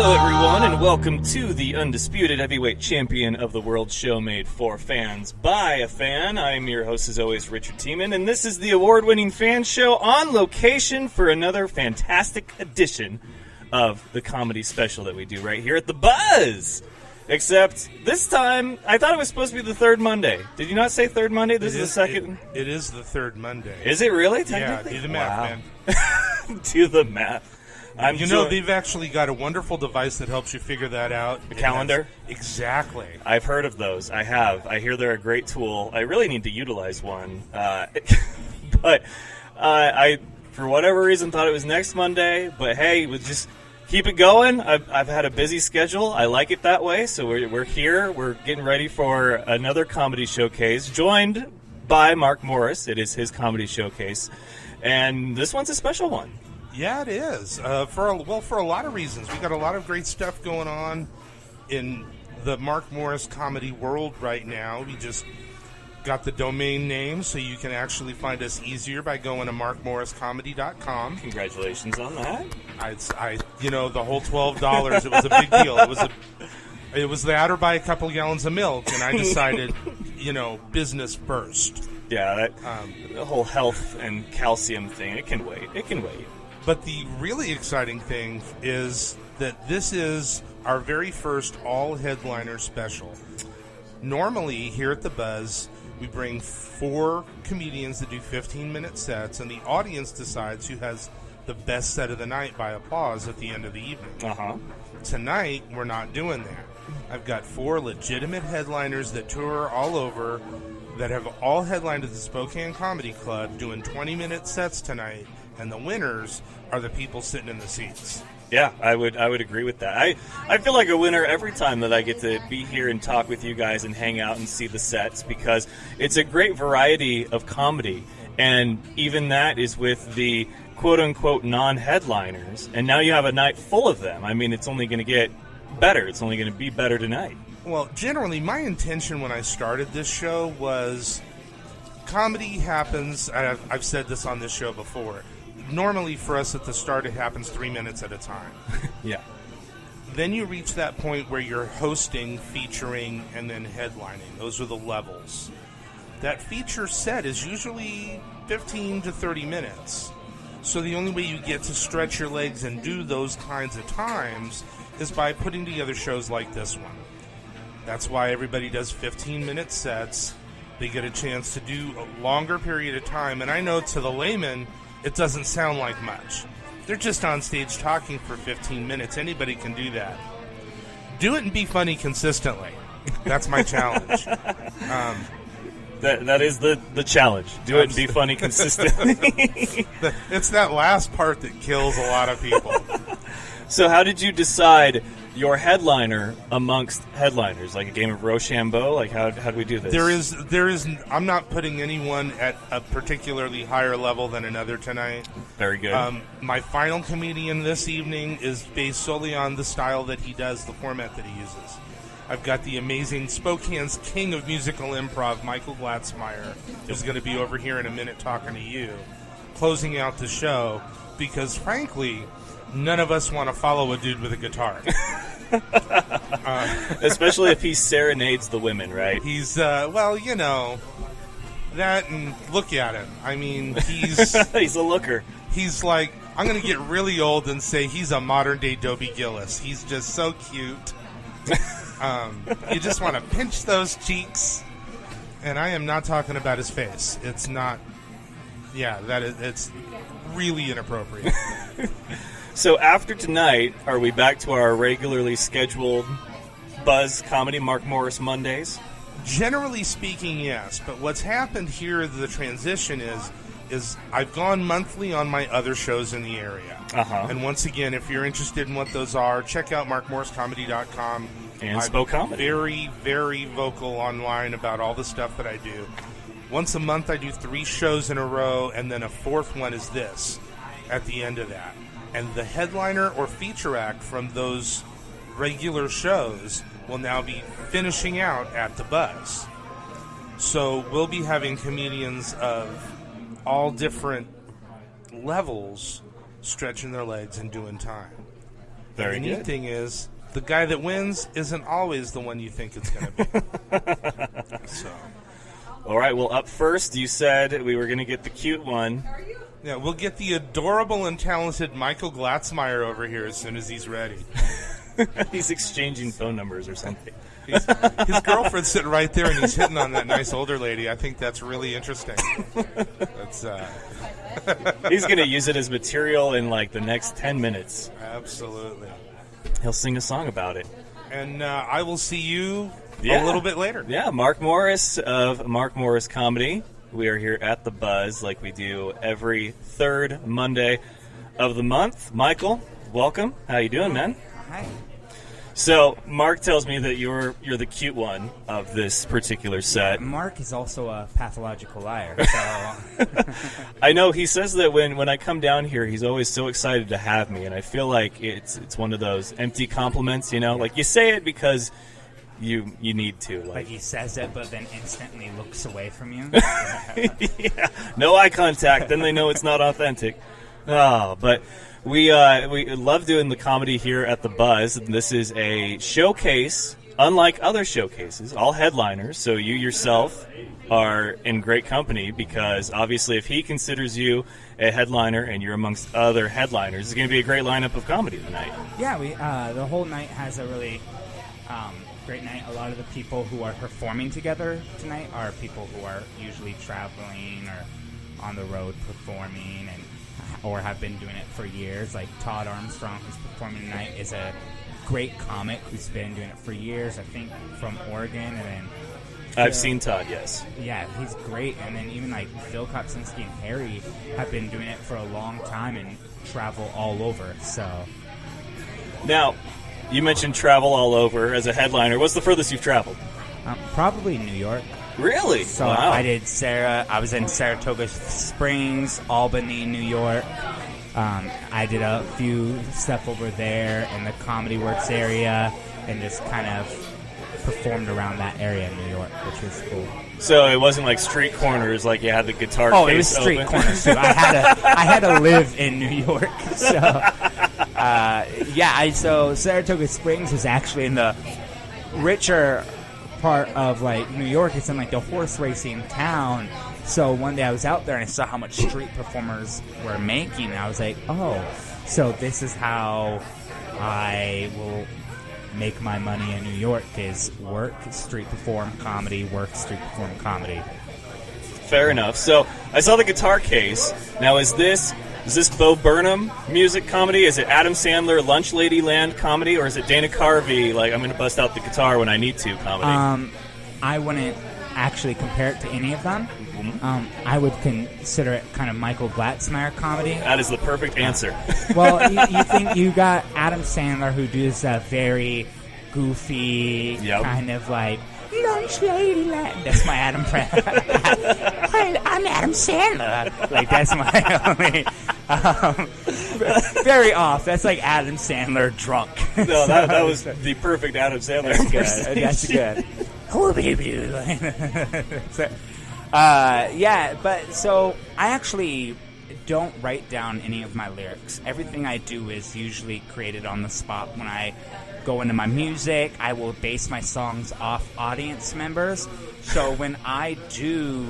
Hello, everyone, and welcome to the undisputed heavyweight champion of the world show made for fans by a fan. I am your host, as always, Richard Tiemann, and this is the award-winning fan show on location for another fantastic edition of the comedy special that we do right here at the Buzz. Except this time, I thought it was supposed to be the third Monday. Did you not say third Monday? This is the second. It is the third Monday. Is it really? Yeah, do the math, man. Do the math. They've actually got a wonderful device that helps you figure that out. A calendar? Exactly. I've heard of those. I have. I hear they're a great tool. I really need to utilize one. But I, for whatever reason, thought it was next Monday. But hey, just keep it going. I've had a busy schedule. I like it that way. So we're here. We're getting ready for another comedy showcase, joined by Mark Morris. It is his comedy showcase. And this one's a special one. Yeah, it is. For a lot of reasons. We got a lot of great stuff going on in the Mark Morris comedy world right now. We just got the domain name, so you can actually find us easier by going to markmorriscomedy.com. Congratulations on that. The whole $12, it was a big deal. It was that or buy a couple gallons of milk, and I decided, business first. Yeah, the whole health and calcium thing, it can wait. It can wait. But the really exciting thing is that this is our very first all-headliner special. Normally, here at the Buzz, we bring 4 comedians that do 15-minute sets, and the audience decides who has the best set of the night by applause at the end of the evening. Uh-huh. Tonight, we're not doing that. I've got 4 legitimate headliners that tour all over that have all headlined at the Spokane Comedy Club doing 20-minute sets tonight. And the winners are the people sitting in the seats. Yeah, I would agree with that. I feel like a winner every time that I get to be here and talk with you guys and hang out and see the sets, because it's a great variety of comedy. And even that is with the quote-unquote non-headliners. And now you have a night full of them. I mean, it's only going to get better. It's only going to be better tonight. Well, generally, my intention when I started this show was comedy happens, I've said this on this show before, normally for us at the start it happens 3 minutes at a time. Yeah. Then you reach that point where you're hosting, featuring, and then headlining. Those are the levels. That feature set is usually 15 to 30 minutes. So the only way you get to stretch your legs and do those kinds of times is by putting together shows like this one. That's why everybody does 15-minute sets. They get a chance to do a longer period of time. And I know to the layman, it doesn't sound like much. They're just on stage talking for 15 minutes. Anybody can do that. Do it and be funny consistently. That's my challenge. That is the challenge. Do it and be funny consistently. It's that last part that kills a lot of people. So how did you decide your headliner amongst headliners? Like a game of Rochambeau? Like how do we do this? There is. I'm not putting anyone at a particularly higher level than another tonight. Very good. My final comedian this evening is based solely on the style that he does, the format that he uses. I've got the amazing Spokane's king of musical improv, Michael Glatzmeyer, who's going to be over here in a minute talking to you, closing out the show, because frankly, none of us want to follow a dude with a guitar. Especially if he serenades the women, right? He's, that and look at him. I mean, he's... He's a looker. He's like, I'm going to get really old and say he's a modern-day Dobie Gillis. He's just so cute. You just want to pinch those cheeks. And I am not talking about his face. It's not... Yeah, it's really inappropriate. So after tonight, are we back to our regularly scheduled Buzz Comedy Mark Morris Mondays? Generally speaking, yes. But what's happened here, the transition is I've gone monthly on my other shows in the area. Uh-huh. And once again, if you're interested in what those are, check out markmorriscomedy.com. And Spoke Comedy. Very, very vocal online about all the stuff that I do. Once a month, I do 3 shows in a row, and then a 4th one is this at the end of that. And the headliner or feature act from those regular shows will now be finishing out at the Buzz. So we'll be having comedians of all different levels stretching their legs and doing time. Very and the good. neat thing is, the guy that wins isn't always the one you think it's going to be. So, All right, well, up first, you said we were going to get the cute one. yeah, we'll get the adorable and talented Michael Glatzmeyer over here as soon as he's ready. He's exchanging phone numbers or something. His girlfriend's sitting right there, and he's hitting on that nice older lady. I think that's really interesting. That's He's going to use it as material in like the next 10 minutes. absolutely. He'll sing a song about it. And I will see you Yeah. a little bit later. Yeah, Mark Morris of Mark Morris Comedy. We are here at the Buzz like we do every third Monday of the month. Michael, welcome. How you doing, man? Hi. So, Mark tells me that you're the cute one of this particular set. Mark is also a pathological liar, so I know he says that when I come down here, he's always so excited to have me, and I feel like it's one of those empty compliments, you know? Like, you say it because you need to. like he says it, but then instantly looks away from you. Yeah, no eye contact, then they know it's not authentic. Oh, but we love doing the comedy here at the Buzz. This is a showcase, unlike other showcases, all headliners. So you yourself are in great company because obviously if he considers you a headliner and you're amongst other headliners, it's going to be a great lineup of comedy tonight. Yeah, we the whole night has a really great night. A lot of the people who are performing together tonight are people who are usually traveling or on the road performing or have been doing it for years. Like Todd Armstrong, who's performing tonight, is a great comic who's been doing it for years, I think from Oregon. And then I've seen Todd, yes. Yeah, he's great. And then even like Phil Kopczynski and Harry have been doing it for a long time and travel all over. So Now, you mentioned travel all over as a headliner. What's the furthest you've traveled? probably New York. Really? So Wow. I was in Saratoga Springs, Albany, New York. I did a few stuff over there in the Comedy Works area and just kind of performed around that area in New York, which was cool. So it wasn't like street corners, like you had the guitar Oh, case it was street open? corners too. I had to live in New York, so so Saratoga Springs is actually in the richer part of like New York. It's in like the horse racing town. So one day I was out there and I saw how much street performers were making, and I was like, oh, so this is how I will make my money in New York, is work, street perform comedy, work, street perform comedy. Fair enough. So I saw the guitar case. Now, is this Bo Burnham music comedy? Is it Adam Sandler Lunch Lady Land comedy? Or is it Dana Carvey, like I'm going to bust out the guitar when I need to comedy? I wouldn't actually compare it to any of them. I would consider it kind of Michael Glatzmeyer comedy. That is the perfect answer. Well, you think you got Adam Sandler, who does a very goofy kind of like Lunch Lady Land. That's my Adam. I'm Adam Sandler. Like that's my only. Very off. That's like Adam Sandler drunk. No, that was the perfect Adam Sandler impersonation. That's good. Oh, baby. But so I actually don't write down any of my lyrics. Everything I do is usually created on the spot. When I go into my music, I will base my songs off audience members. So when I do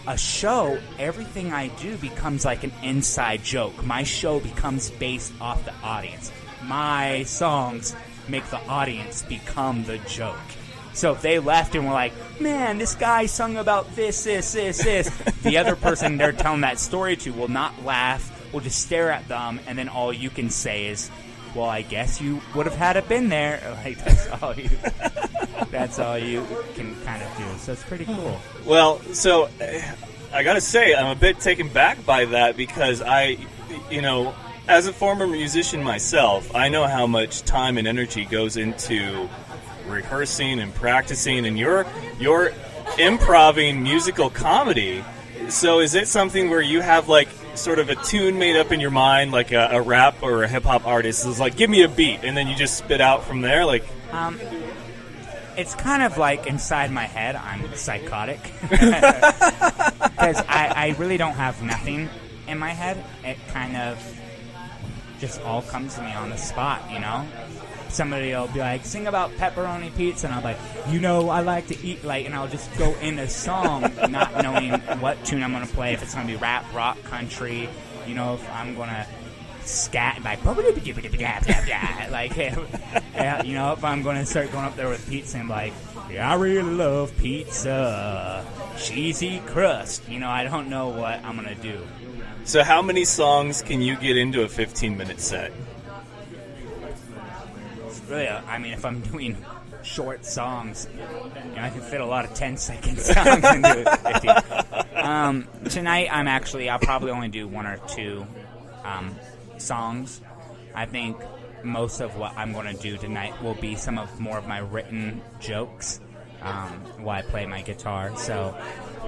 a show, everything I do becomes like an inside joke. My show becomes based off the audience. My songs make the audience become the joke. So if they left and were like, man, this guy sung about this, the other person they're telling that story to will not laugh, will just stare at them, and then all you can say is, well, I guess you would have had it been there. Like, that's all you can kind of do. So it's pretty cool. Well, so I got to say, I'm a bit taken back by that because as a former musician myself, I know how much time and energy goes into rehearsing and practicing, and you're improving musical comedy. So is it something where you have like sort of a tune made up in your mind, like a rap or a hip hop artist is like, give me a beat, and then you just spit out from there? Like, it's kind of like inside my head, I'm psychotic because I really don't have nothing in my head. It kind of just all comes to me on the spot, you know? Somebody will be like, sing about pepperoni pizza, and I'll be like, you know, I like to eat, like, and I'll just go in a song not knowing what tune I'm going to play, if it's going to be rap, rock, country, you know, if I'm going to scat and like, like, you know, if I'm going to start going up there with pizza and like, yeah, I really love pizza, cheesy crust, you know, I don't know what I'm going to do. So how many songs can you get into a 15-minute set? Really, I mean, if I'm doing short songs, you know, I can fit a lot of 10-second songs into it. 15. Tonight, I'll probably only do 1 or 2 songs. I think most of what I'm going to do tonight will be more of my written jokes while I play my guitar. So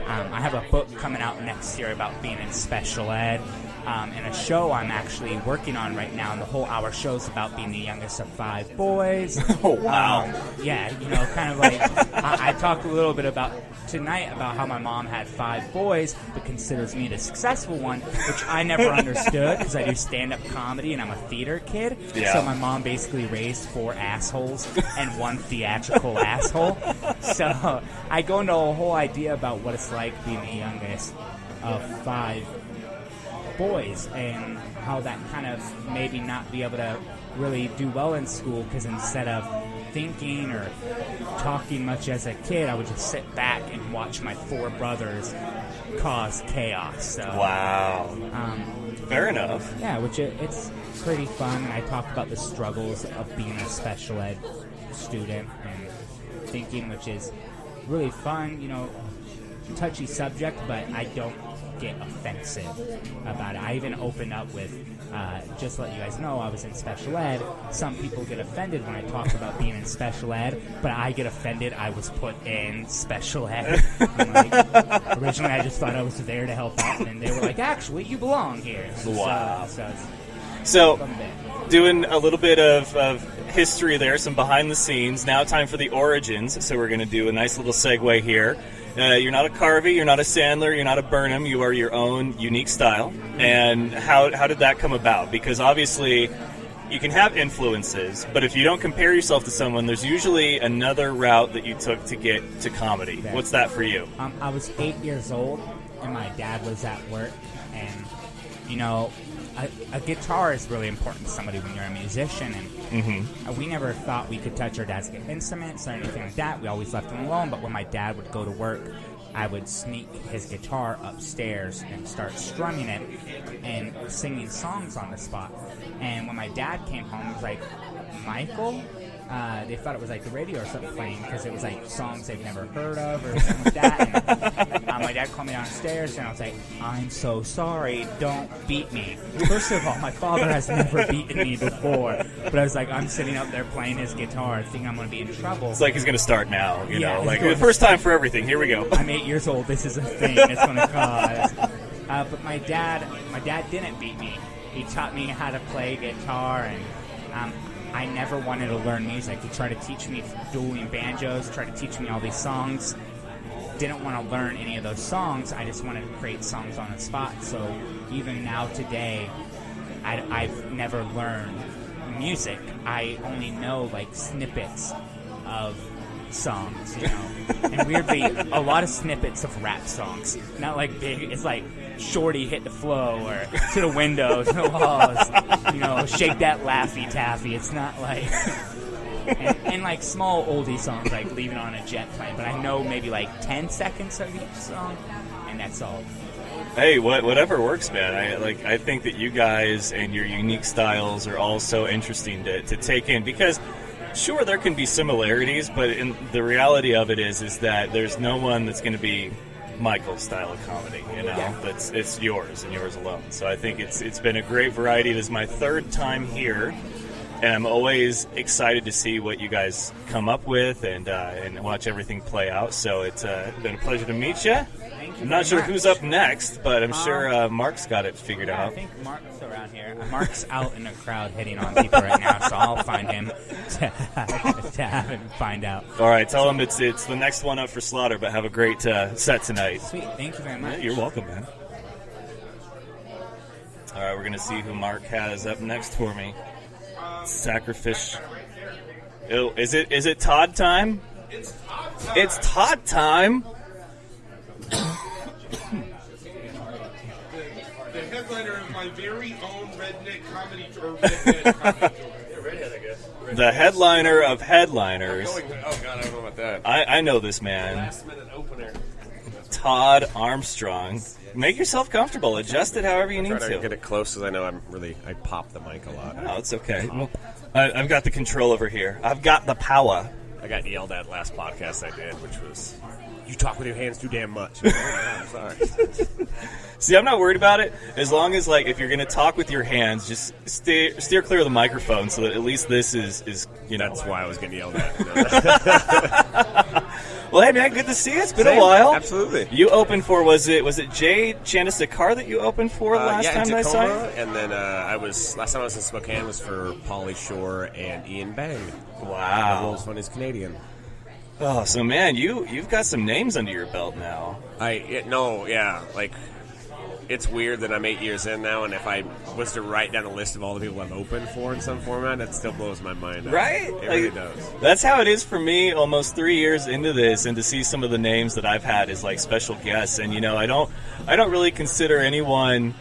I have a book coming out next year about being in special ed. And a show I'm actually working on right now, and the whole hour show's about being the youngest of 5 boys. Oh, wow. Yeah, you know, kind of like, I talked a little bit about tonight about how my mom had 5 boys, but considers me the successful one, which I never understood, because I do stand-up comedy, and I'm a theater kid. Yeah. So my mom basically raised 4 assholes and 1 theatrical asshole. So I go into a whole idea about what it's like being the youngest of 5 boys, and how that kind of maybe not be able to really do well in school, because instead of thinking or talking much as a kid, I would just sit back and watch my 4 brothers cause chaos. So, wow. Fair enough. Yeah, which it's pretty fun, and I talk about the struggles of being a special ed student and thinking, which is really fun, you know, touchy subject, but I don't get offensive about it. I even open up with, just to let you guys know, I was in special ed. Some people get offended when I talk about being in special ed, but I get offended I was put in special ed. I'm like, originally I just thought I was there to help out, and they were like, actually, you belong here. Wow. So doing a little bit of history there, some behind the scenes. Now time for the origins, so we're going to do a nice little segue here. You're not a Carvey, you're not a Sandler, you're not a Burnham, you are your own unique style. And how did that come about? Because obviously you can have influences, but if you don't compare yourself to someone, there's usually another route that you took to get to comedy. Okay. What's that for you? I was 8 years old, and my dad was at work, and, you know, a guitar is really important to somebody when you're a musician, and we never thought we could touch our dad's instruments or anything like that. We always left him alone, but when my dad would go to work, I would sneak his guitar upstairs and start strumming it and singing songs on the spot. And when my dad came home, he was like, Michael? They thought it was like the radio or something playing, because it was like songs they've never heard of or something like that. And, my dad called me downstairs, and I was like, I'm so sorry, don't beat me. First of all, my father has never beaten me before, but I was like, I'm sitting up there playing his guitar, thinking I'm going to be in trouble. It's like he's going to start now, you Yeah, know, like the first time for everything. Here we go. I'm 8 years old. This is a thing. It's going to cause. But my dad didn't beat me. He taught me how to play guitar, and I never wanted to learn music. He tried to teach me dueling banjos, tried to teach me all these songs. Didn't want to learn any of those songs. I just wanted to create songs on the spot. So even now today, I've never learned music. I only know like snippets of songs, you know. And weirdly, a lot of snippets of rap songs. Not like big. It's like Shorty hit the flow, or to the windows, to the walls, you know, shake that Laffy Taffy. It's not like and like small oldie songs like Leaving on a Jet Plane, but I know maybe like 10 seconds of each song, and that's all. Hey, whatever works, man. I think that you guys and your unique styles are all so interesting to take in, because sure, there can be similarities, but the reality of it is that there's no one that's going to be Michael's style of comedy, you know. Yeah. It's yours and yours alone. So I think it's been a great variety. It is my 3rd time here, and I'm always excited to see what you guys come up with and watch everything play out. So it's been a pleasure to meet you. I'm not sure who's up next, but I'm sure Mark's got it figured Yeah, out. I think Mark's around here. Mark's out in the crowd hitting on people right now, so I'll find him to have him find out. All right, tell him it's the next one up for Slaughter, but have a great set tonight. Sweet, thank you very much. Yeah, you're welcome, man. All right, we're going to see who Mark has up next for me. Sacrifice. Oh, is it Todd time? It's Todd time. It's Todd time. The headliner of my very own redneck comedy tour. Redhead, I guess. The headliner of headliners. Oh God, I don't know about that. I know this man. Last minute opener. Todd Armstrong. Make yourself comfortable. Adjust it however you need Try to to. get it close because I know I pop the mic a lot. Oh, it's okay. I've got the control over here. I've got the power. I got yelled at last podcast I did, which was, you talk with your hands too damn much. I'm sorry. See, I'm not worried about it as long as, like, if you're going to talk with your hands, just steer clear of the microphone so that at least this is you know. That's why I was getting yelled at. Well, hey, man, good to see you. It's been Same. a while. Absolutely. You opened for, was it Jay Chandisekar that you opened for last yeah, time in I saw Tacoma, you? and then last time I was in Spokane was for Pauly Shore and Ian Bang. The Wow. world's funniest Canadian. Oh, so, man, you've got some names under your belt now. Like, it's weird that I'm 8 years in now, and if I was to write down a list of all the people I've opened for in some format, that still blows my mind out. Right? It really does. That's how it is for me almost 3 years into this, and to see some of the names that I've had as, like, special guests. And, you know, I don't really consider anyone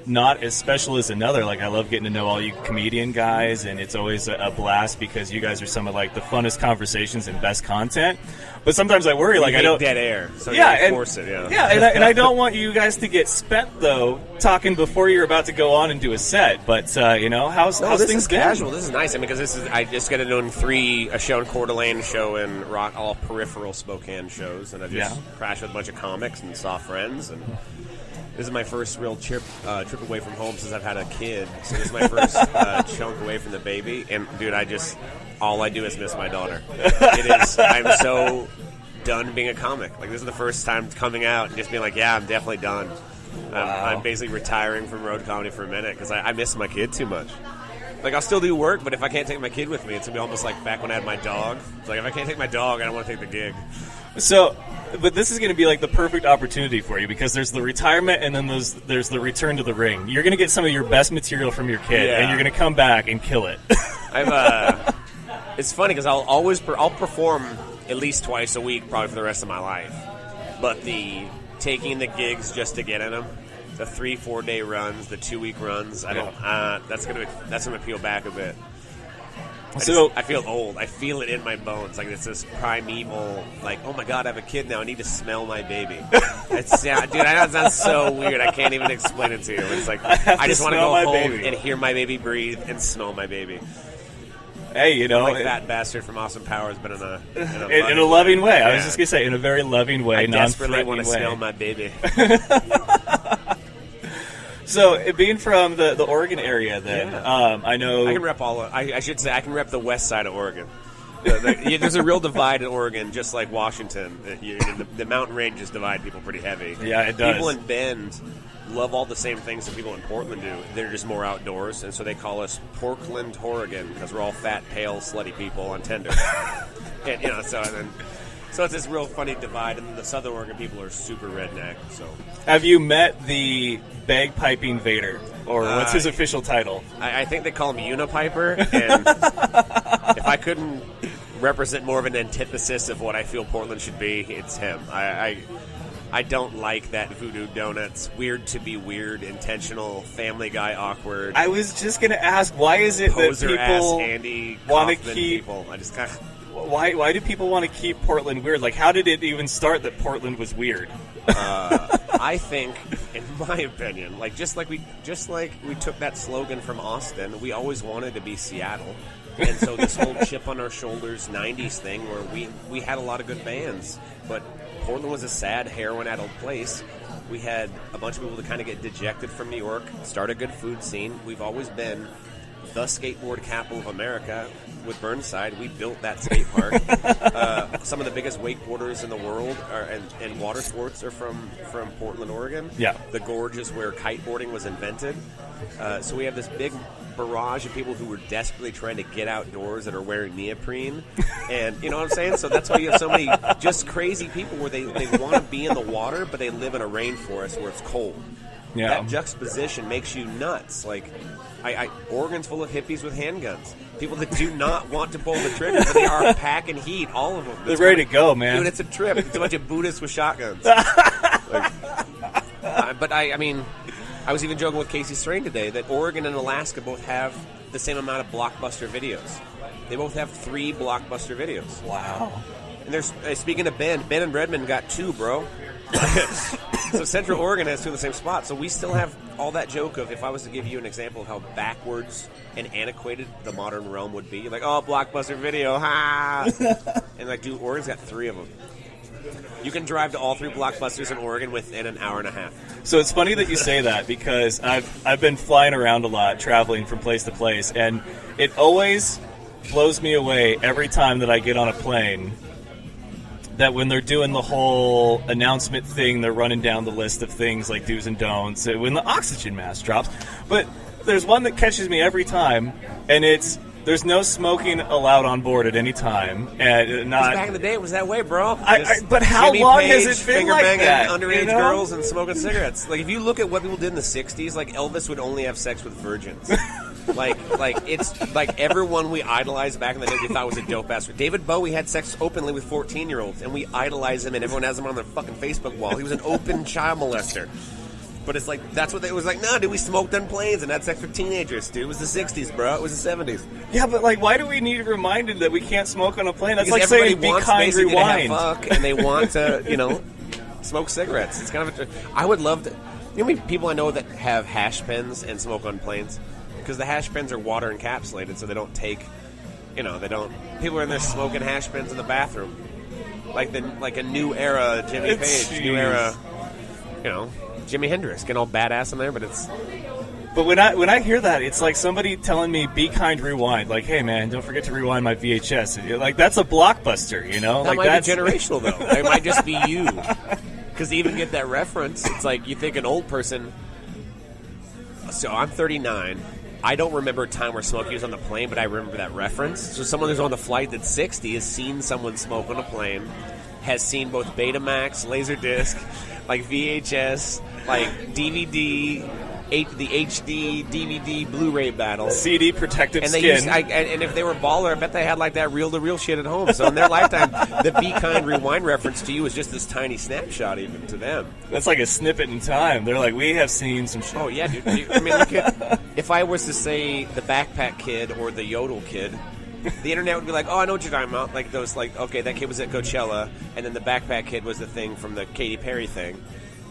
not as special as another. Like, I love getting to know all you comedian guys, and it's always a blast because you guys are some of, like, the funnest conversations and best content. But sometimes I worry, like, I don't... dead air, so yeah, you and, force it, yeah. Yeah, and I don't want you guys to get spent, though, talking before you're about to go on and do a set. But, you know, how's this things is been? casual. This is nice. I mean, because I just got to know a show in Coeur d'Alene, a show in Rock, all peripheral Spokane shows, and I just crashed with a bunch of comics and saw friends, and this is my first real trip away from home since I've had a kid. So this is my first chunk away from the baby, and dude, all I do is miss my daughter. I'm so done being a comic. Like, this is the first time coming out and just being like, yeah, I'm definitely done. Wow. I'm basically retiring from road comedy for a minute because I miss my kid too much. Like, I'll still do work, but if I can't take my kid with me, it's going to be almost like back when I had my dog. It's like, if I can't take my dog, I don't want to take the gig. So, but this is going to be like the perfect opportunity for you because there's the retirement and then there's the return to the ring. You're going to get some of your best material from your kid, and you're going to come back and kill it. It's funny because I'll perform at least twice a week, probably for the rest of my life. But the taking the gigs just to get in them, the 3-4 day runs, the 2 week runs, that's gonna peel back a bit. I feel old. I feel it in my bones. Like, it's this primeval, like, oh my God, I have a kid now. I need to smell my baby. Dude, I know it sounds so weird. I can't even explain it to you. It's like, I just want to go home and hear my baby breathe and smell my baby. Hey, you know, like Fat Bastard from Austin Powers, but in a loving way. I was just gonna say, in a very loving way, I non-threatening desperately want to way. smell my baby. So, being from the Oregon area, then I know I can rep I should say I can rep the west side of Oregon. There's a real divide in Oregon, just like Washington. The mountain ranges divide people pretty heavy. Yeah, it does. People in Bend love all the same things that people in Portland do. They're just more outdoors, and so they call us Portland, Oregon, because we're all fat, pale, slutty people on Tinder. And, so it's this real funny divide, and the Southern Oregon people are super redneck. So, have you met the bagpiping Vader, or what's his official title? I think they call him Unipiper, and if I couldn't represent more of an antithesis of what I feel Portland should be, it's him. I don't like that voodoo donuts, weird to be weird, intentional, Family Guy awkward. I was just going to ask, why is it that people want to keep... people. I just kind of... Why do people want to keep Portland weird? Like, how did it even start that Portland was weird? I think, in my opinion, just like we took that slogan from Austin, we always wanted to be Seattle. And so this whole chip on our shoulders 90s thing where we had a lot of good bands, but Portland was a sad, heroin-addled place. We had a bunch of people to kind of get dejected from New York, start a good food scene. We've always been the skateboard capital of America. With Burnside, we built that skate park. Some of the biggest wakeboarders in the world and water sports are from Portland, Oregon. Yeah. The Gorge is where kiteboarding was invented. So we have this big barrage of people who are desperately trying to get outdoors that are wearing neoprene. And you know what I'm saying? So that's why you have so many just crazy people where they want to be in the water, but they live in a rainforest where it's cold. Yeah. That juxtaposition makes you nuts. Like, Oregon's full of hippies with handguns. People that do not want to pull the trigger, but they are packing heat, all of them. They're ready to go, man. Dude, it's a trip. It's a bunch of Buddhists with shotguns. But I mean, I was even joking with Casey Strain today that Oregon and Alaska both have the same amount of blockbuster videos. They both have 3 blockbuster videos. Wow. And there's speaking of Ben and Redmond got 2, bro. So Central Oregon has 2 in the same spot. So we still have all that joke of, if I was to give you an example of how backwards and antiquated the modern realm would be, you're like, oh, blockbuster video, ha! And like, dude, Oregon's got 3 of them. You can drive to all 3 blockbusters in Oregon within an hour and a half. So it's funny that you say that, because I've been flying around a lot, traveling from place to place, and it always blows me away every time that I get on a plane that when they're doing the whole announcement thing, they're running down the list of things like do's and don'ts when the oxygen mask drops. But there's one that catches me every time, and it's there's no smoking allowed on board at any time. And not back in the day, it was that way, bro. But how Jimmy long Page, has it been finger like banging that? underage girls and smoking cigarettes. Like, if you look at what people did in the 60s, like, Elvis would only have sex with virgins. like it's like everyone we idolized back in the day we thought was a dope ass. David Bowie had sex openly with 14-year-olds, and we idolize him, and everyone has him on their fucking Facebook wall. He was an open child molester. But it's like, that's what it was like, no, dude, we smoked on planes and had sex with teenagers, dude. It was the 60s, bro. It was the 70s. Yeah, but like, why do we need reminded that we can't smoke on a plane? That's Because like everybody saying, be wants kind, basically rewind. to have fuck, and they want to, smoke cigarettes. It's kind of I would love to. You know how many people I know that have hash pens and smoke on planes? Because the hash pens are water encapsulated, so they don't take, they don't. People are in there smoking hash pens in the bathroom. Like a new era Jimmy Page, new era, Jimi Hendrix, getting all badass in there, but it's... But when I hear that, it's like somebody telling me, be kind, rewind. Like, hey, man, don't forget to rewind my VHS. Like, that's a blockbuster, That like, might that's be generational, though. It might just be you. Because to even get that reference, it's like you think an old person... So I'm 39. I don't remember a time where smoking was on the plane, but I remember that reference. So someone who's on the flight that's 60 has seen someone smoke on a plane, has seen both Betamax, Laserdisc, like VHS, like DVD, the HD, DVD, Blu-ray battle. CD protective and skin. And if they were baller, I bet they had like that reel-to-reel shit at home. So in their lifetime, the Be Kind Rewind reference to you is just this tiny snapshot even to them. That's like a snippet in time. They're like, we have seen some shit. Oh, yeah, dude. I mean, look at... If I was to say the Backpack Kid or the Yodel Kid... The internet would be like, oh, I know what you're talking about. Like those, like, okay, that kid was at Coachella, and then the Backpack Kid was the thing from the Katy Perry thing.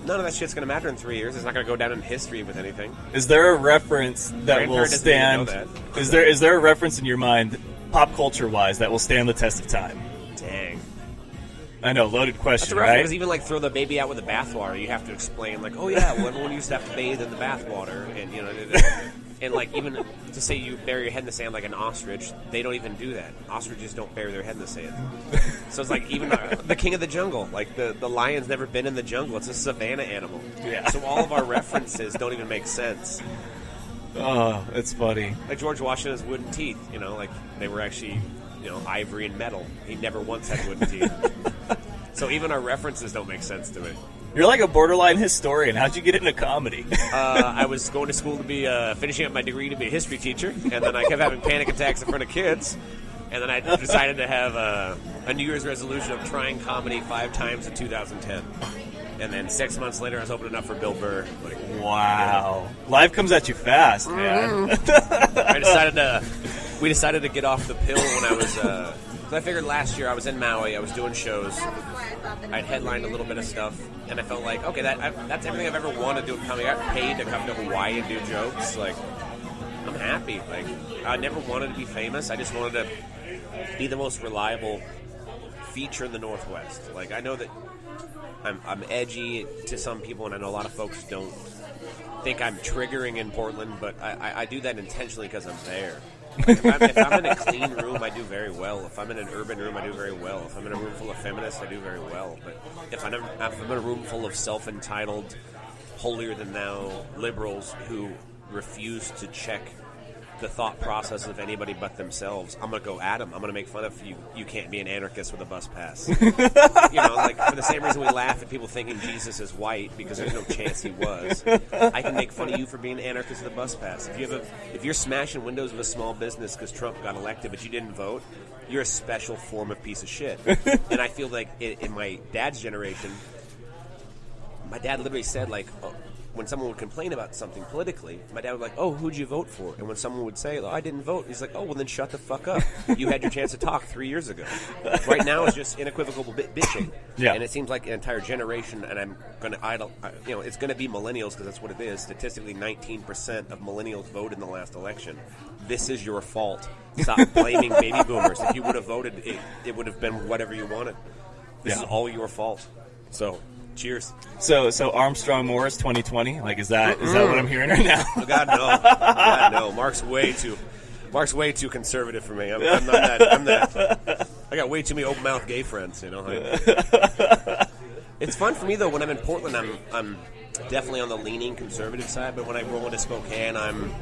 None of that shit's going to matter in 3 years. It's not going to go down in history with anything. Is there a reference that will stand? Is there a reference in your mind, pop culture wise, that will stand the test of time? Dang. I know, loaded question, right? Because right? even like throw the baby out with the bathwater, you have to explain like, oh yeah, well everyone used to have to bathe in the bathwater, and and like even to say you bury your head in the sand like an ostrich, they don't even do that. Ostriches don't bury their head in the sand. So it's like even the king of the jungle, like the lion's never been in the jungle. It's a savanna animal. Yeah. So all of our references don't even make sense. Oh, it's funny. Like George Washington's wooden teeth, like they were actually, ivory and metal. He never once had wooden teeth. So even our references don't make sense to it. You're like a borderline historian. How'd you get into comedy? I was going to school to be finishing up my degree to be a history teacher, and then I kept having panic attacks in front of kids, and then I decided to have a New Year's resolution of trying comedy 5 times in 2010. And then 6 months later, I was opening up for Bill Burr. Like, wow. Life comes at you fast, man. We decided to get off the pill when I was... So I figured last year I was in Maui, I was doing shows, I'd headlined a little bit of stuff, and I felt like, okay, that's everything I've ever wanted to do in comedy. I got paid to come to Hawaii and do jokes. Like, I'm happy. Like, I never wanted to be famous. I just wanted to be the most reliable feature in the Northwest. Like, I know that I'm edgy to some people, and I know a lot of folks don't think I'm triggering in Portland, but I do that intentionally because I'm there. If I'm in a clean room, I do very well. If I'm in an urban room, I do very well. If I'm in a room full of feminists, I do very well. But if I'm in a room full of self-entitled, holier-than-thou liberals who refuse to check the thought process of anybody but themselves, I'm going to go at them. I'm going to make fun of you. You can't be an anarchist with a bus pass. Like for the same reason we laugh at people thinking Jesus is white because there's no chance he was. I can make fun of you for being an anarchist with a bus pass. If you're smashing windows of a small business because Trump got elected but you didn't vote, you're a special form of piece of shit. And I feel like in my dad's generation, my dad literally said, like, when someone would complain about something politically, my dad would be like, oh, who'd you vote for? And when someone would say, oh, I didn't vote, he's like, oh, well, then shut the fuck up. You had your chance to talk 3 years ago. Right now it's just unequivocal bitching. Yeah. And it seems like an entire generation, and I'm going to it's going to be millennials because that's what it is. Statistically, 19% of millennials voted in the last election. This is your fault. Stop blaming baby boomers. If you would have voted, it would have been whatever you wanted. This is all your fault. So... cheers. So Armstrong Morris 2020, like is that what I'm hearing right now? Oh, God no. God no. Mark's way too conservative for me. I'm that. I got way too many open mouth gay friends. It's fun for me though. When I'm in Portland, I'm definitely on the leaning conservative side. But when I roll into Spokane, I'm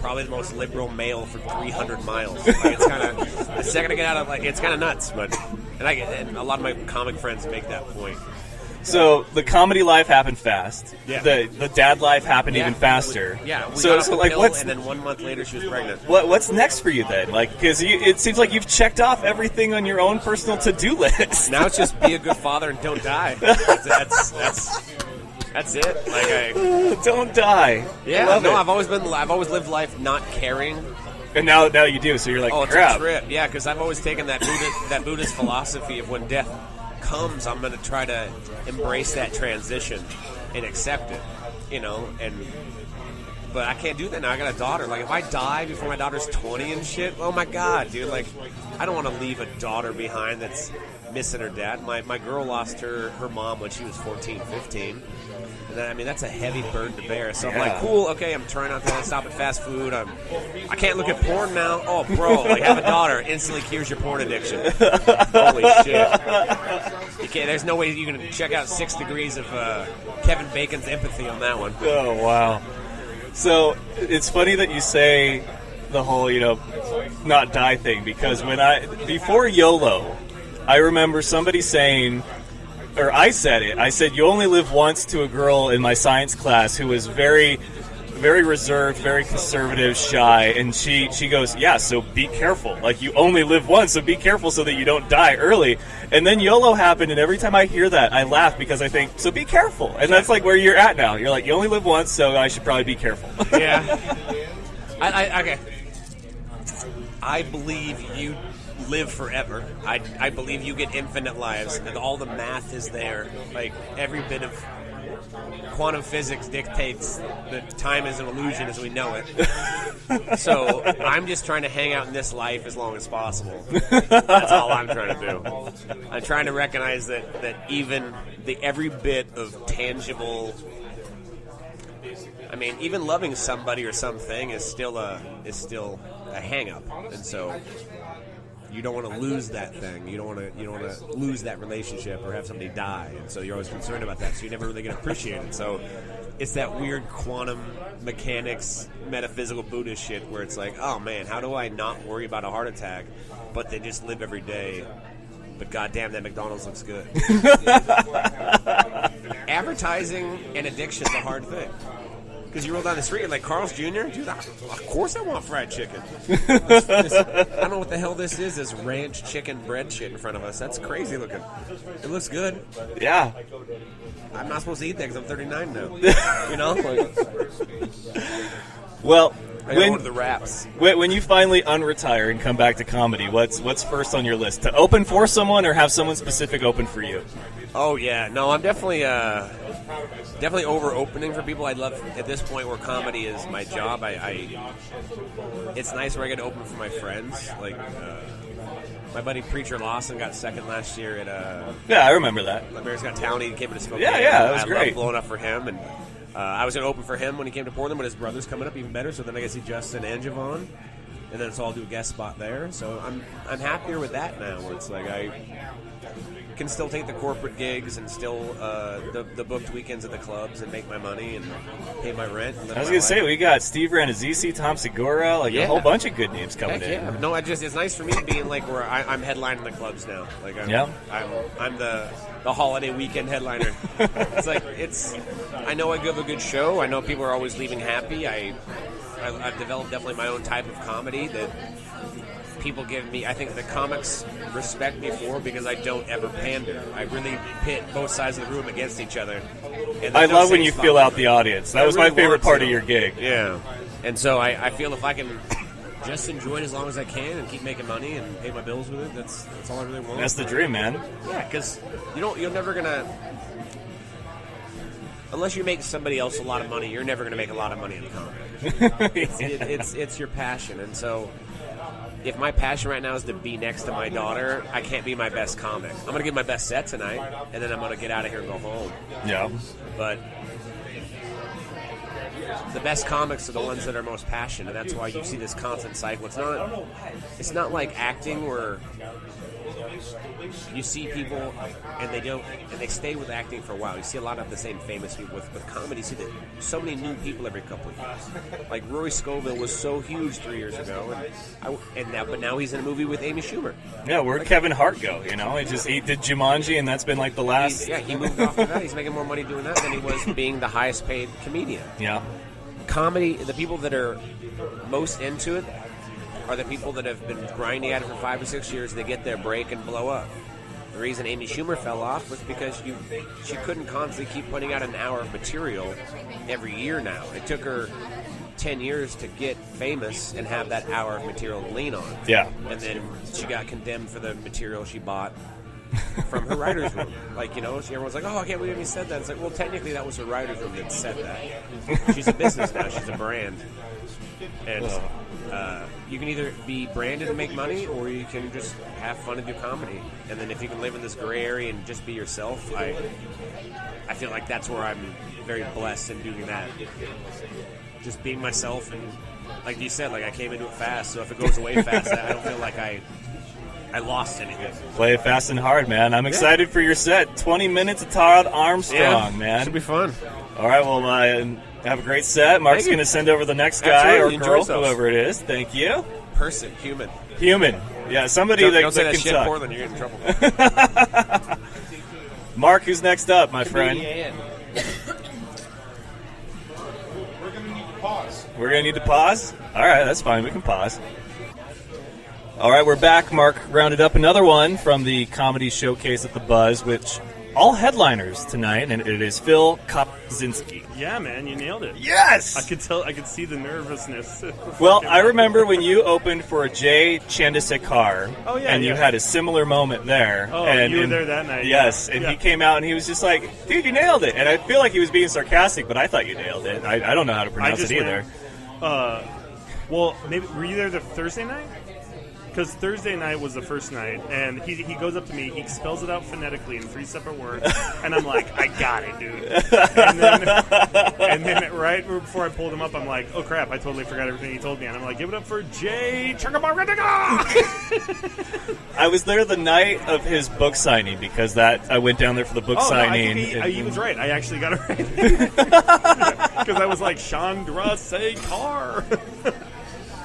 probably the most liberal male for 300 miles. Like, it's kind of the second I get out of it's kind of nuts. But and a lot of my comic friends make that point. So the comedy life happened fast. Yeah. The dad life happened even faster. We got so like pill, what's and then 1 month later she was pregnant. What's next for you then? Like because it seems like you've checked off everything on your own personal to-do list. Now it's just be a good father and don't die. That's it. Like don't die. Yeah. No, I've always lived life not caring. And now you do. So you're like, it's crap. a trip. Yeah, because I've always taken that Buddhist philosophy of when death comes, I'm going to try to embrace that transition and accept it, but I can't do that now. I got a daughter. Like, if I die before my daughter's 20 and shit, oh my God, dude, like, I don't want to leave a daughter behind that's missing her dad. My girl lost her mom when she was 14, 15. And that's a heavy burden to bear. So I'm like, cool, okay, I'm trying not to stop at fast food. I can't look at porn now. Oh, bro, like, have a daughter. Instantly cures your porn addiction. Holy shit. You can't, there's no way you can check out 6 degrees of Kevin Bacon's empathy on that one. Oh, wow. So it's funny that you say the whole, not die thing, because before YOLO, I remember somebody saying... or I said it. I said, you only live once to a girl in my science class who was very, very reserved, very conservative, shy. And she goes, yeah, so be careful. Like, you only live once, so be careful so that you don't die early. And then YOLO happened, and every time I hear that, I laugh because I think, so be careful. And that's like where you're at now. You're like, you only live once, so I should probably be careful. Yeah. Okay. I believe you live forever. I believe you get infinite lives, and all the math is there. Like, every bit of quantum physics dictates that time is an illusion as we know it. So I'm just trying to hang out in this life as long as possible. That's all I'm trying to do. I'm trying to recognize that even every bit of tangible, even loving somebody or something is still a hang-up, and so you don't want to lose that thing. You don't want to lose that relationship or have somebody die, and so you're always concerned about that. So you never really get appreciated. So it's that weird quantum mechanics, metaphysical Buddhist shit where it's like, oh man, how do I not worry about a heart attack, but then just live every day? But goddamn, that McDonald's looks good. Advertising and addiction is a hard thing. Because you roll down the street and like, Carl's Jr.? Dude, of course I want fried chicken. I don't know what the hell this is, this ranch chicken bread shit in front of us. That's crazy looking. It looks good. Yeah. I'm not supposed to eat that because I'm 39 now. Well, I gotta order the wraps. When you finally unretire and come back to comedy, what's first on your list? To open for someone or have someone specific open for you? Oh, yeah. No, I'm definitely over opening for people. I'd love at this point where comedy is my job. It's nice where I get to open for my friends. Like my buddy Preacher Lawson got second last year at yeah, I remember that. America's Got Talent. He came to Spokane. Yeah, that was great. I love blowing up for him, and I was going to open for him when he came to Portland, but his brother's coming up even better. So then I get to see Justin and Javon, and then so I'll do a guest spot there. So I'm happier with that now. Where it's like can still take the corporate gigs and still the booked weekends at the clubs and make my money and pay my rent. And I was going to say, we got Steve Ranazisi, Tom Segura, like a whole bunch of good names coming in. Yeah. No, it's nice for me being like where I'm headlining the clubs now. Like I'm the holiday weekend headliner. I know I give a good show. I know people are always leaving happy. I've developed definitely my own type of comedy that people give me. I think the comics respect me for because I don't ever pander. I really pit both sides of the room against each other. And I love when you feel out the audience. That was my favorite part of your gig. Yeah. And so I feel if I can just enjoy it as long as I can and keep making money and pay my bills with it, that's all I really want. That's the dream, man. Yeah, because you're never going to... Unless you make somebody else a lot of money, you're never going to make a lot of money in comedy. It's your passion. And so if my passion right now is to be next to my daughter, I can't be my best comic. I'm going to give my best set tonight, and then I'm going to get out of here and go home. Yeah. But the best comics are the ones that are most passionate, and that's why you see this constant cycle. It's not like acting where you see people and they stay with acting for a while. You see a lot of the same famous people. With comedy, you see so many new people every couple of years. Like Rory Scovel was so huge 3 years ago, but now he's in a movie with Amy Schumer. Yeah, where'd Kevin Hart go? He did Jumanji, and that's been like the last. He moved off to that. He's making more money doing that than he was being the highest paid comedian. Yeah. Comedy, the people that are most into it are the people that have been grinding at it for 5 or 6 years. They get their break and blow up. The reason Amy Schumer fell off was because she couldn't constantly keep putting out an hour of material every year now. It took her 10 years to get famous and have that hour of material to lean on. Yeah. And then she got condemned for the material she bought from her writer's room. Everyone's like, oh, I can't believe you said that. It's like, well, technically that was her writer's room that said that. She's a business now. She's a brand. And you can either be branded and make money, or you can just have fun and do comedy. And then if you can live in this gray area and just be yourself, I feel like that's where I'm very blessed in doing that. Just being myself, and like you said, I came into it fast, so if it goes away fast, I don't feel like I lost anything. Play it fast and hard, man. I'm excited for your set. 20 minutes of Todd Armstrong, man. Should be fun. All right, well, have a great set. Mark's going to send over the next guy or girl, whoever it is. Thank you. Person, human. Yeah, somebody don't say that that can shit, talk. Portland, you're in trouble. Mark, who's next up, my friend? We're going to need to pause. We're going to need to pause? All right, that's fine. We can pause. All right, we're back. Mark rounded up another one from the comedy showcase at the Buzz, which all headliners tonight, and it is Phil Kopczynski. Yeah, man, you nailed it. Yes! I could tell. I could see the nervousness. Well, I remember when you opened for Jay Chandrasekhar, Oh, yeah, and you yeah. had a similar moment there. Oh, and, you were there that night. Yes, and Yeah. he came out and he was just like, dude, you nailed it. And I feel like he was being sarcastic, but I thought you nailed it. I don't know how to pronounce it either. Well, maybe were you there the Thursday night? Because Thursday night was the first night, and he goes up to me, he spells it out phonetically in 3 separate words, and I'm like, I got it, dude. And then right before I pulled him up, I'm like, oh crap, I totally forgot everything he told me, and I'm like, give it up for Jay Chugabaraga! I was there the night of his book signing because I went down there for the book signing. No, he was right. I actually got it right. Because I was like, Chandrasekhar.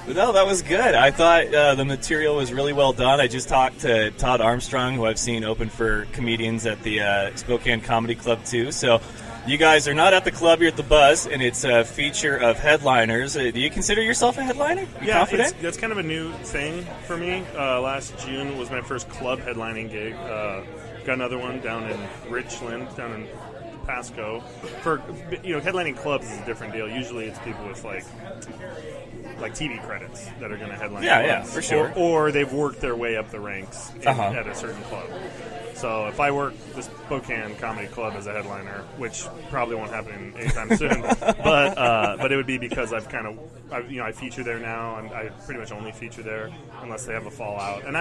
No, that was good. I thought the material was really well done. I just talked to Todd Armstrong, who I've seen open for comedians at the Spokane Comedy Club, too. So you guys are not at the club, you're at the Buzz, and it's a feature of headliners. Do you consider yourself a headliner? You confident? That's kind of a new thing for me. Last June was my first club headlining gig. Got another one down in Richland, down in Pasco. For headlining clubs is a different deal. Usually it's people with like TV credits that are going to headline clubs. Yeah, for sure. Or they've worked their way up the ranks at a certain club. So if I work the Spokane Comedy Club as a headliner, which probably won't happen anytime soon, but it would be because I feature there now, and I pretty much only feature there unless they have a fallout. And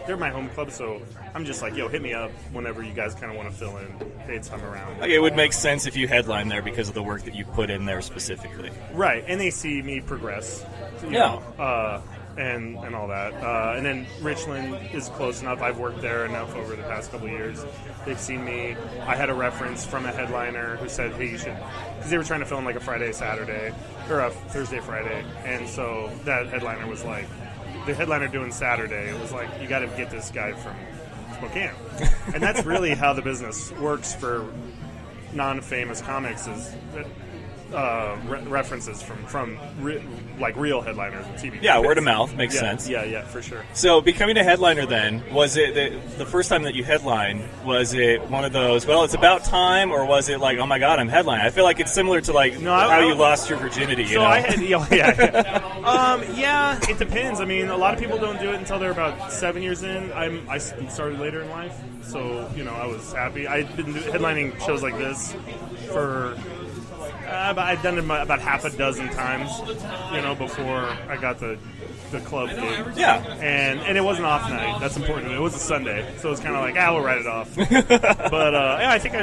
they're my home club, so I'm just like, yo, hit me up whenever you guys kind of want to fill in dates I'm around. Like, it would make sense if you headline there because of the work that you put in there specifically. Right, and they see me progress. and all that. And then Richland is close enough. I've worked there enough over the past couple of years. They've seen me. I had a reference from a headliner who said, hey, you should, because they were trying to film like a Friday, Saturday, or a Thursday, Friday. And so that headliner was like, the headliner doing Saturday, it was like, you got to get this guy from Spokane. And that's really how the business works for non-famous comics, is that references from like real headliners and TV. Yeah, word of mouth makes sense. Yeah, for sure. So becoming a headliner then, was it the first time that you headlined, was it one of those, well, it's about time, or was it like, oh my God, I'm headlining? I feel like it's similar to like how you lost your virginity, you know? I had, yeah, it depends. I mean, a lot of people don't do it until they're about 7 years in. I started later in life, so, I was happy. I'd been headlining shows like this for... I'd done it about half a dozen times, before I got the club gig. Yeah. And it was an off night. That's important. It was a Sunday, so it was kind of like, we'll write it off. But I think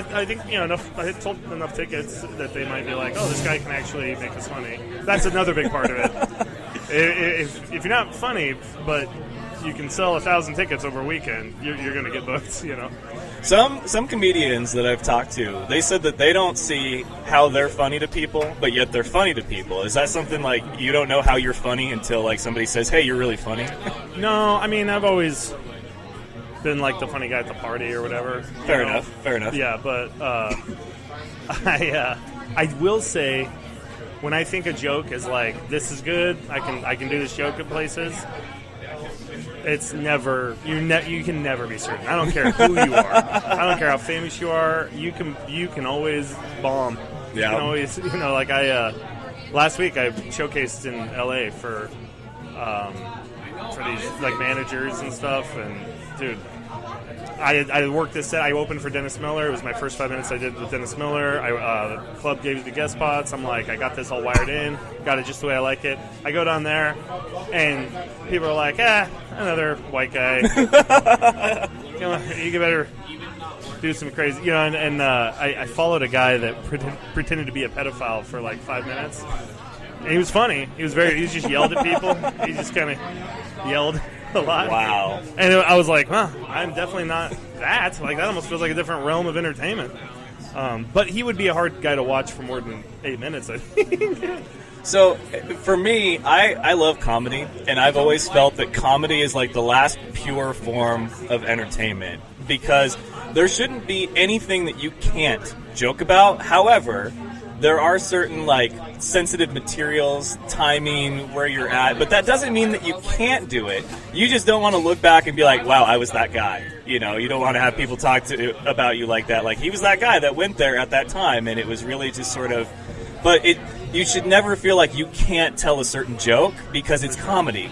enough. I had sold enough tickets that they might be like, oh, this guy can actually make us funny. That's another big part of it. If you're not funny, but you can sell 1,000 tickets over a weekend, you're going to get booked. Some comedians that I've talked to, they said that they don't see how they're funny to people, but yet they're funny to people. Is that something like you don't know how you're funny until like somebody says, hey, you're really funny? No, I mean, I've always been like the funny guy at the party or whatever. Fair enough. Yeah, but I will say, when I think a joke is like, this is good, I can do this joke at places, it's never, you can never be certain. I don't care who you are. I don't care how famous you are. You can always bomb. You can always, like last week I showcased in LA for these like managers and stuff, and dude, I worked this set. I opened for Dennis Miller. It was my first 5 minutes I did with Dennis Miller. The club gave me the guest spots. I'm like, I got this all wired in. Got it just the way I like it. I go down there, and people are like, another white guy. You better do some crazy, And I followed a guy that pretended to be a pedophile for like 5 minutes. And he was funny. He just yelled at people. He just kind of yelled a lot. Wow. And I was like, I'm definitely not that. Like, that almost feels like a different realm of entertainment. But he would be a hard guy to watch for more than 8 minutes, I think. So, for me, I love comedy, and I've always felt that comedy is like the last pure form of entertainment, because there shouldn't be anything that you can't joke about. However, there are certain, like, sensitive materials, timing, where you're at, but that doesn't mean that you can't do it. You just don't want to look back and be like, wow, I was that guy. You don't want to have people talk about you like that. Like, he was that guy that went there at that time, and it was really just sort of... But you should never feel like you can't tell a certain joke because it's comedy,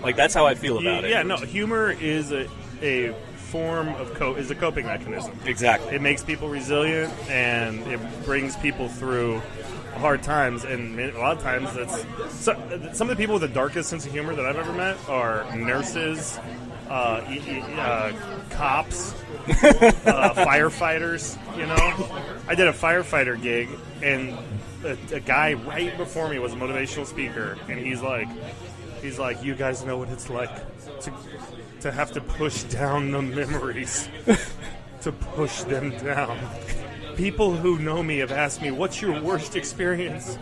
Like, that's how I feel about it. Yeah, no, humor is a form of is a coping mechanism. Exactly. It makes people resilient, and it brings people through hard times, and a lot of times some of the people with the darkest sense of humor that I've ever met are nurses, cops, firefighters. I did a firefighter gig, and a guy right before me was a motivational speaker, and he's like, you guys know what it's like to have to push down the memories, to push them down. People who know me have asked me, what's your worst experience?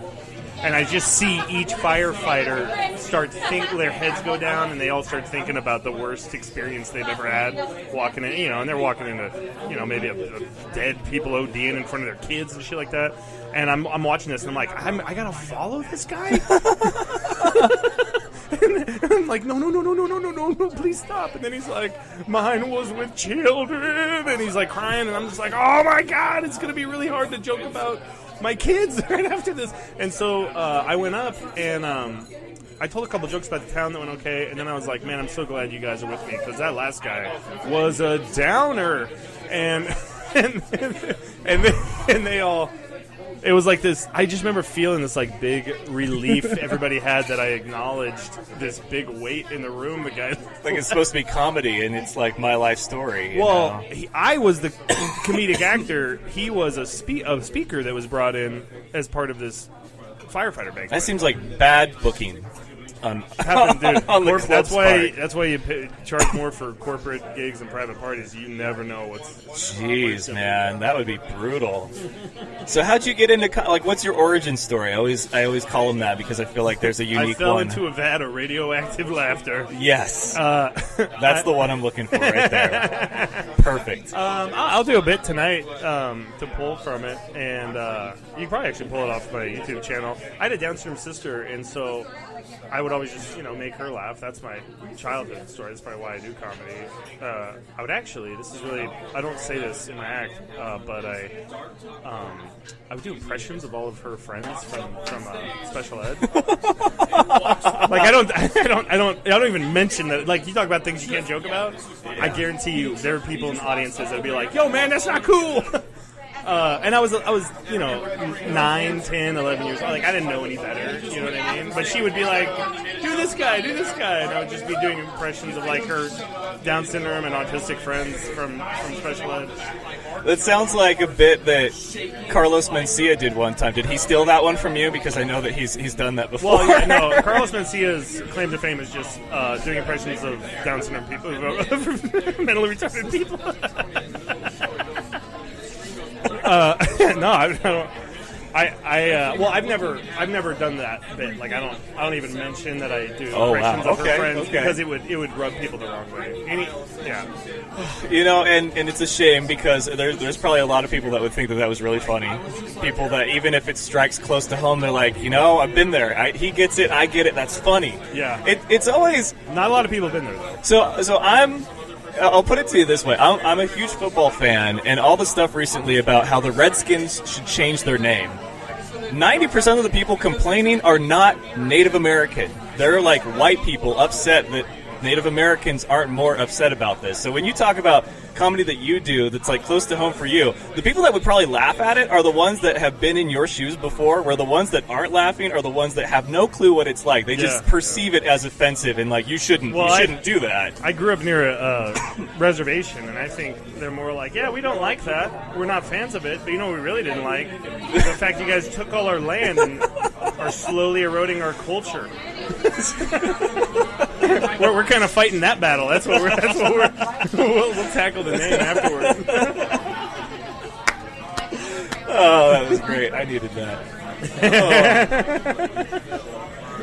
And I just see each firefighter their heads go down, and they all start thinking about the worst experience they've ever had walking in, and they're walking into, maybe a dead people ODing in front of their kids and shit like that. And I'm watching this, and I'm like, I gotta follow this guy? And I'm like, no, please stop. And then he's like, mine was with children. And he's like crying, and I'm just like, oh my God, it's going to be really hard to joke about my kids right after this. And so I went up, and I told a couple jokes about the town that went okay. And then I was like, man, I'm so glad you guys are with me, because that last guy was a downer. And they all... It was like this, I just remember feeling this like big relief everybody had that I acknowledged this big weight in the room. The guy, like, it's supposed to be comedy, and it's like my life story. Well, I was the comedic actor. He was a speaker that was brought in as part of this firefighter banquet. That seems like bad booking. on Dude, on the club's part. That's why you charge more for corporate gigs and private parties. You never know what's. Jeez, man, that would be brutal. So how'd you get into like? What's your origin story? I always call them that because I feel like there's a unique one. I fell into a vat of radioactive laughter. Yes, that's the one I'm looking for right there. Perfect. I'll do a bit tonight to pull from it, and you can probably actually pull it off my YouTube channel. I had a Down syndrome sister, and so I would always just make her laugh. That's my childhood story. That's probably why I do comedy. I would actually. This is really. I don't say this in my act, but I would do impressions of all of her friends from special ed. Like I don't even mention that. Like you talk about things you can't joke about. Yeah. I guarantee you, there are people in audiences that'd be like, "Yo, man, that's not cool." And I was 9, 10, 11 years old. Like I didn't know any better. You know what I mean? But she would be like, do this guy, and I would just be doing impressions of like her Down syndrome and autistic friends from special ed. That sounds like a bit that Carlos Mencia did one time. Did he steal that one from you? Because I know that he's done that before. Well, yeah, no. Carlos Mencia's claim to fame is just doing impressions of Down syndrome people, mentally retarded people. No, I don't. Well, I've never done that bit. Like I don't even mention that I do impressions of her friends because it would rub people the wrong way. And it's a shame because there's probably a lot of people that would think that was really funny. People that even if it strikes close to home, they're like, I've been there. He gets it, I get it. That's funny. Yeah. It's always not a lot of people have been there though. So I'll put it to you this way. I'm a huge football fan, and all the stuff recently about how the Redskins should change their name. 90% of the people complaining are not Native American. They're like white people upset that Native Americans aren't more upset about this. So when you talk about comedy that you do that's like close to home for you, the people that would probably laugh at it are the ones that have been in your shoes before, where the ones that aren't laughing are the ones that have no clue what it's like. They just perceive it as offensive and like you shouldn't do that. I grew up near a reservation, and I think they're more like, we don't like that. We're not fans of it, but what we really didn't like? The fact you guys took all our land and are slowly eroding our culture. We're kind of fighting that battle. That's what we'll tackle the name afterwards. Oh, that was great. I needed that.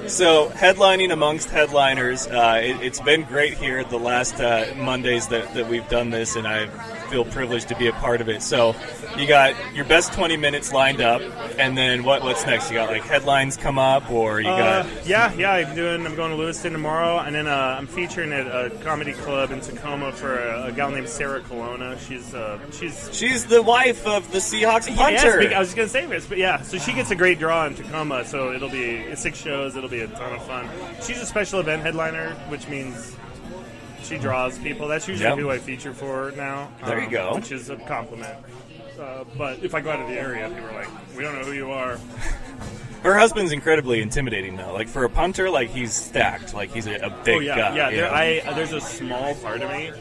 So, headlining amongst headliners, it's been great here the last Mondays that we've done this, and I feel privileged to be a part of it. So, you got your best 20 minutes lined up, and then what's next? You got like headlines come up, or you got? I'm going to Lewiston tomorrow, and then I'm featuring at a comedy club in Tacoma for a gal named Sarah Colonna. She's the wife of the Seahawks punter. I was just gonna say this, but so she gets a great draw in Tacoma, so it'll be 6 shows. It'll be a ton of fun. She's a special event headliner, which means she draws people. That's usually who I feature for now. There you go. Which is a compliment. But if I go out of the area, people are like, we don't know who you are. Her husband's incredibly intimidating, though. Like, for a punter, like, he's stacked. Like, he's a big guy. Yeah, there's a small part of me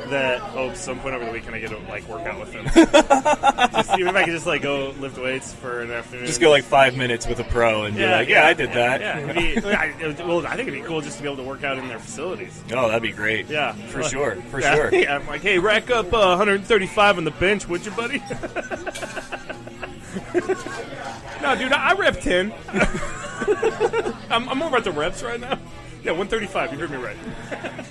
that hopes some point over the weekend I get to, like, work out with him. Even if I could just, like, go lift weights for an afternoon. Just go, like, 5 minutes with a pro and be like, I did that. Yeah, I think it'd be cool just to be able to work out in their facilities. Oh, that'd be great. Yeah. For sure. Yeah, I'm like, hey, rack up 135 on the bench, would you, buddy? No, dude, I rep 10. I'm over at the reps right now. Yeah, 135. You heard me right.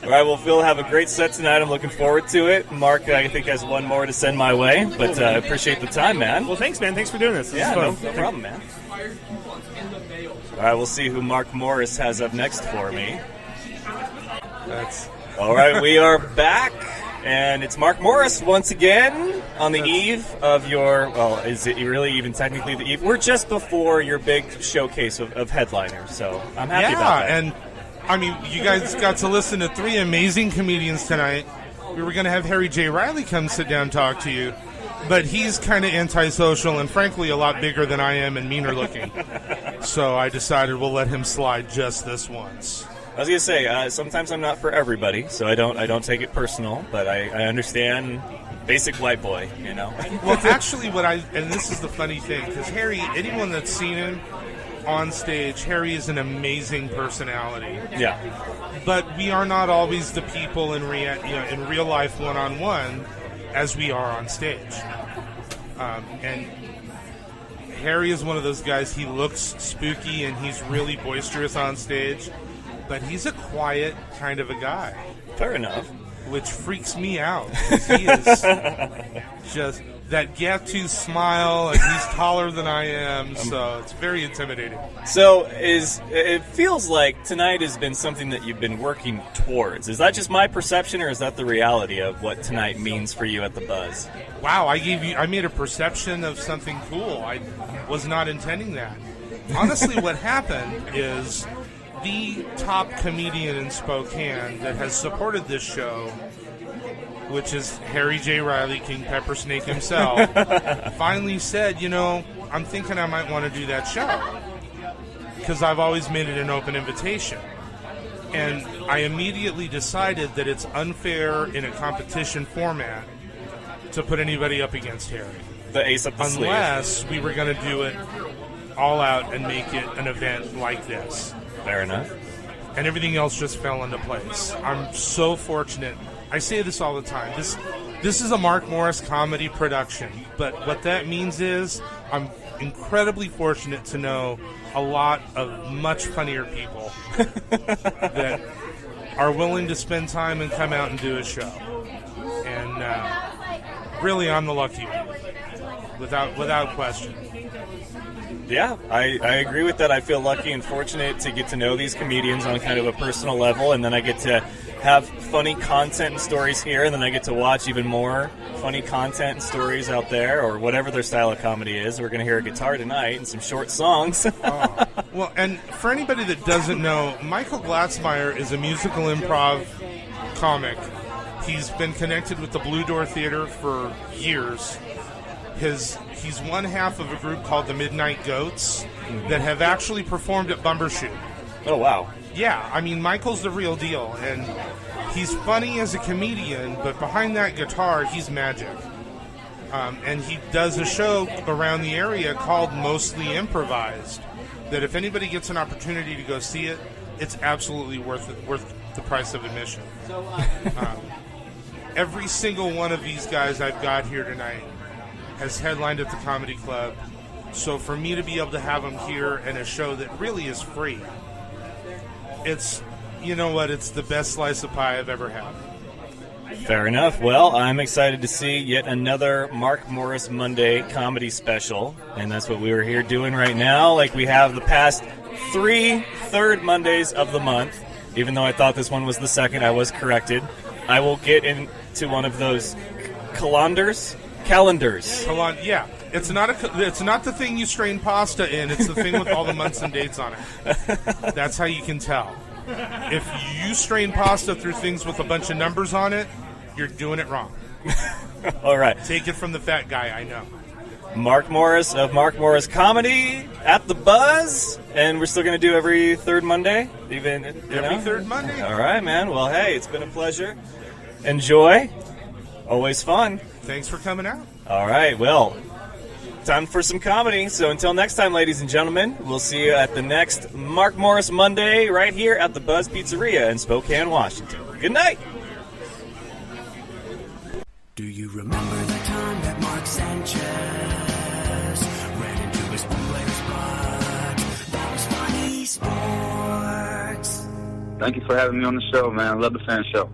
All right, well, Phil, have a great set tonight. I'm looking forward to it. Mark, I think, has one more to send my way, but I appreciate the time, man. Well, thanks, man. Thanks for doing this. This is fun. No problem, man. All right, we'll see who Mark Morris has up next for me. All right, we are back. And it's Mark Morris once again on the eve of your, is it really even technically the eve? We're just before your big showcase of headliners, so I'm happy about that. Yeah, and I mean, you guys got to listen to 3 amazing comedians tonight. We were going to have Harry J. Riley come sit down and talk to you, but he's kind of antisocial and frankly a lot bigger than I am and meaner looking. So I decided we'll let him slide just this once. I was gonna say sometimes I'm not for everybody, so I don't take it personal, but I understand. Basic white boy, Well, actually, and this is the funny thing, because Harry, anyone that's seen him, on stage, Harry is an amazing personality. Yeah. But we are not always the people in real life one-on-one as we are on stage. And Harry is one of those guys, he looks spooky and he's really boisterous on stage, but he's a quiet kind of a guy. Fair enough. Which freaks me out. He is just that gap-tooth smile, and he's taller than I am, so it's very intimidating. So it feels like tonight has been something that you've been working towards. Is that just my perception, or is that the reality of what tonight means for you at the Buzz? Wow, I made a perception of something cool. I was not intending that. Honestly, what happened is the top comedian in Spokane that has supported this show, which is Harry J. Riley, King Pepper Snake himself, finally said, I'm thinking I might want to do that show. Because I've always made it an open invitation. And I immediately decided that it's unfair in a competition format to put anybody up against Harry. The ace up the sleeve. Unless we were going to do it all out and make it an event like this. Fair enough. And everything else just fell into place. I'm so fortunate. I say this all the time. This is a Mark Morris comedy production. But what that means is I'm incredibly fortunate to know a lot of much funnier people that are willing to spend time and come out and do a show. And really, I'm the lucky one, without question. Yeah, I agree with that. I feel lucky and fortunate to get to know these comedians on kind of a personal level, and then I get to have funny content and stories here, and then I get to watch even more funny content and stories out there, or whatever their style of comedy is. We're going to hear a guitar tonight and some short songs. Well, and for anybody that doesn't know, Michael Glatzmeyer is a musical improv comic. He's been connected with the Blue Door Theater for years. He's one half of a group called the Midnight Goats that have actually performed at Bumbershoot. Oh, wow. Yeah, I mean, Michael's the real deal, and he's funny as a comedian, but behind that guitar, he's magic. And he does a show around the area called Mostly Improvised, that if anybody gets an opportunity to go see it, it's absolutely worth the price of admission. Every single one of these guys I've got here tonight has headlined at the Comedy Club, so for me to be able to have them here in a show that really is free, it's the best slice of pie I've ever had. Fair enough. Well, I'm excited to see yet another Mark Morris Monday comedy special, and that's what we were here doing right now, like we have the past 3 third Mondays of the month. Even though I thought this one was the second, I was corrected. I will get into one of those calendars. Yeah, it's not the thing you strain pasta in. It's the thing with all the months and dates on it. That's how you can tell. If you strain pasta through things with a bunch of numbers on it, you're doing it wrong. All right. Take it from the fat guy, I know. Mark Morris of Mark Morris Comedy at the Buzz, and we're still going to do every third Monday? Every third Monday. All right, man. Well, hey, it's been a pleasure. Enjoy. Always fun. Thanks for coming out. All right, well, time for some comedy. So until next time, ladies and gentlemen, we'll see you at the next Mark Morris Monday right here at the Buzz Pizzeria in Spokane, Washington. Good night. Do you remember the time that Mark Sanchez ran into his own player's blood? That was funny sports. Thank you for having me on the show, man. I love the F.A.N show.